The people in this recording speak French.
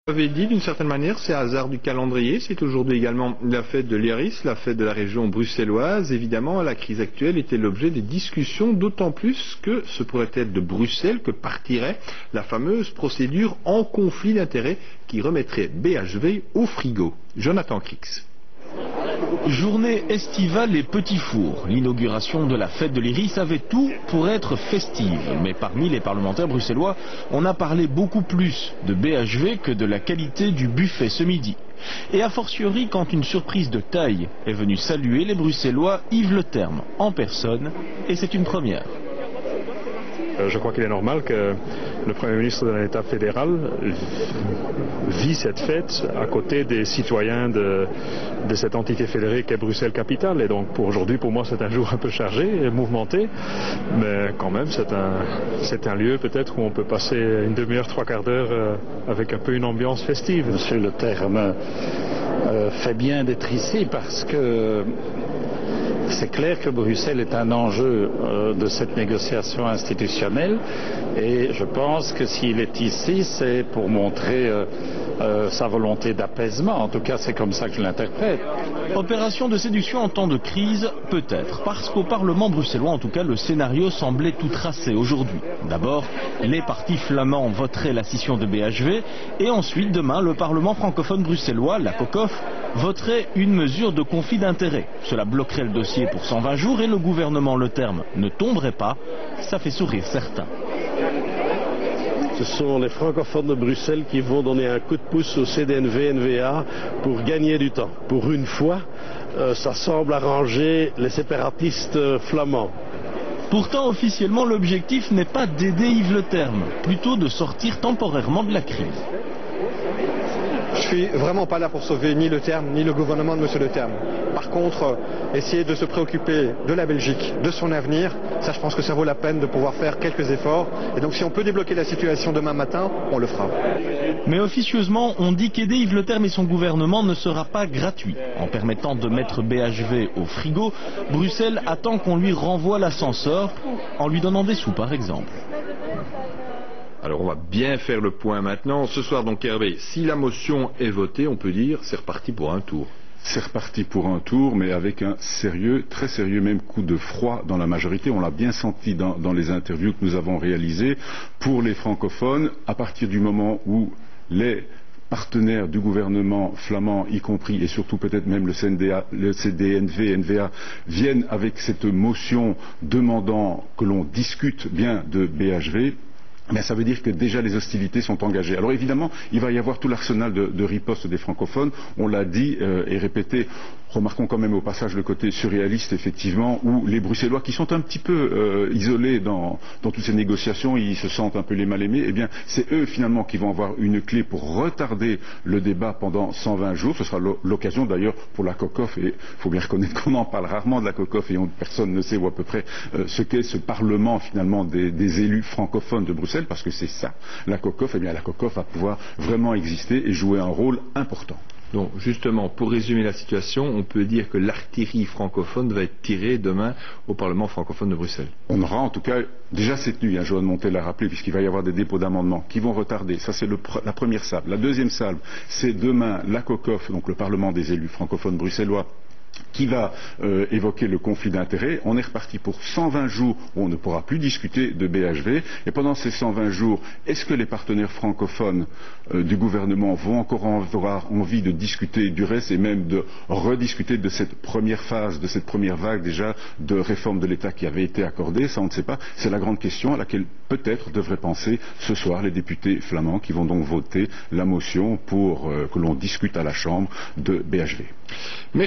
Vous avez dit d'une certaine manière, c'est hasard du calendrier, c'est aujourd'hui également la fête de l'Iris, la fête de la région bruxelloise. Évidemment, la crise actuelle était l'objet des discussions, d'autant plus que ce pourrait être de Bruxelles que partirait la fameuse procédure en conflit d'intérêts qui remettrait BHV au frigo. Jonathan Crix. Journée estivale et petit four. L'inauguration de la fête de l'Iris avait tout pour être festive. Mais parmi les parlementaires bruxellois, on a parlé beaucoup plus de BHV que de la qualité du buffet ce midi. Et a fortiori quand une surprise de taille est venue saluer les Bruxellois, Yves Le Terme en personne, et c'est une première. Je crois qu'il est normal que le Premier ministre d'un État fédéral vit cette fête à côté des citoyens de cette entité fédérée qu'est Bruxelles-Capitale. Et donc aujourd'hui, pour moi, c'est un jour un peu chargé et mouvementé. Mais quand même, c'est un lieu peut-être où on peut passer une demi-heure, trois quarts d'heure avec un peu une ambiance festive. Monsieur Le Terme fait bien d'être ici parce que c'est clair que Bruxelles est un enjeu de cette négociation institutionnelle et je pense que s'il est ici, c'est pour montrer sa volonté d'apaisement. En tout cas, c'est comme ça que je l'interprète. Opération de séduction en temps de crise, peut-être, parce qu'au Parlement bruxellois, en tout cas, le scénario semblait tout tracé aujourd'hui. D'abord, les partis flamands voteraient la scission de BHV et ensuite, demain, le Parlement francophone bruxellois, la COCOF, voterait une mesure de conflit d'intérêts. Cela bloquerait le dossier pour 120 jours et le gouvernement Le Terme ne tomberait pas. Ça fait sourire certains. Ce sont les francophones de Bruxelles qui vont donner un coup de pouce au CDNV-NVA pour gagner du temps. Pour une fois, ça semble arranger les séparatistes flamands. Pourtant, officiellement, l'objectif n'est pas d'aider Yves Le Terme, plutôt de sortir temporairement de la crise. Je suis vraiment pas là pour sauver ni Le Terme, ni le gouvernement de M. Le Terme. Par contre, essayer de se préoccuper de la Belgique, de son avenir, ça je pense que ça vaut la peine de pouvoir faire quelques efforts. Et donc si on peut débloquer la situation demain matin, on le fera. Mais officieusement, on dit qu'aider Yves Le Terme et son gouvernement ne sera pas gratuit. En permettant de mettre BHV au frigo, Bruxelles attend qu'on lui renvoie l'ascenseur en lui donnant des sous par exemple. Alors on va bien faire le point maintenant. Ce soir donc Hervé, si la motion est votée, on peut dire c'est reparti pour un tour. C'est reparti pour un tour, mais avec un sérieux, très sérieux même coup de froid dans la majorité. On l'a bien senti dans les interviews que nous avons réalisées. Pour les francophones, à partir du moment où les partenaires du gouvernement flamand, y compris et surtout peut-être même le CDNV-NVA, viennent avec cette motion demandant que l'on discute bien de BHV, mais ça veut dire que déjà les hostilités sont engagées. Alors évidemment, il va y avoir tout l'arsenal de riposte des francophones, on l'a dit et répété. Remarquons quand même au passage le côté surréaliste, effectivement, où les Bruxellois, qui sont un petit peu isolés dans toutes ces négociations, ils se sentent un peu les mal-aimés, eh bien, c'est eux finalement qui vont avoir une clé pour retarder le débat pendant 120 jours. Ce sera l'occasion d'ailleurs pour la COCOF, et il faut bien reconnaître qu'on en parle rarement de la COCOF, et personne ne sait ou à peu près ce qu'est ce Parlement finalement des élus francophones de Bruxelles, parce que c'est ça, la COCOF. Eh bien, la COCOF va pouvoir vraiment exister et jouer un rôle important. Donc justement, pour résumer la situation, on peut dire que l'artillerie francophone va être tirée demain au Parlement francophone de Bruxelles. On aura en tout cas, déjà cette nuit, Johan Montel l'a rappelé, puisqu'il va y avoir des dépôts d'amendements qui vont retarder. Ça c'est la première salve. La deuxième salve, c'est demain la COCOF, donc le Parlement des élus francophones bruxellois, qui va évoquer le conflit d'intérêts. On est reparti pour 120 jours où on ne pourra plus discuter de BHV. Et pendant ces 120 jours, est-ce que les partenaires francophones du gouvernement vont encore avoir envie de discuter du reste et même de rediscuter de cette première phase, de cette première vague déjà de réforme de l'État qui avait été accordée? Ça, on ne sait pas. C'est la grande question à laquelle peut-être devraient penser ce soir les députés flamands qui vont donc voter la motion pour que l'on discute à la Chambre de BHV. Merci.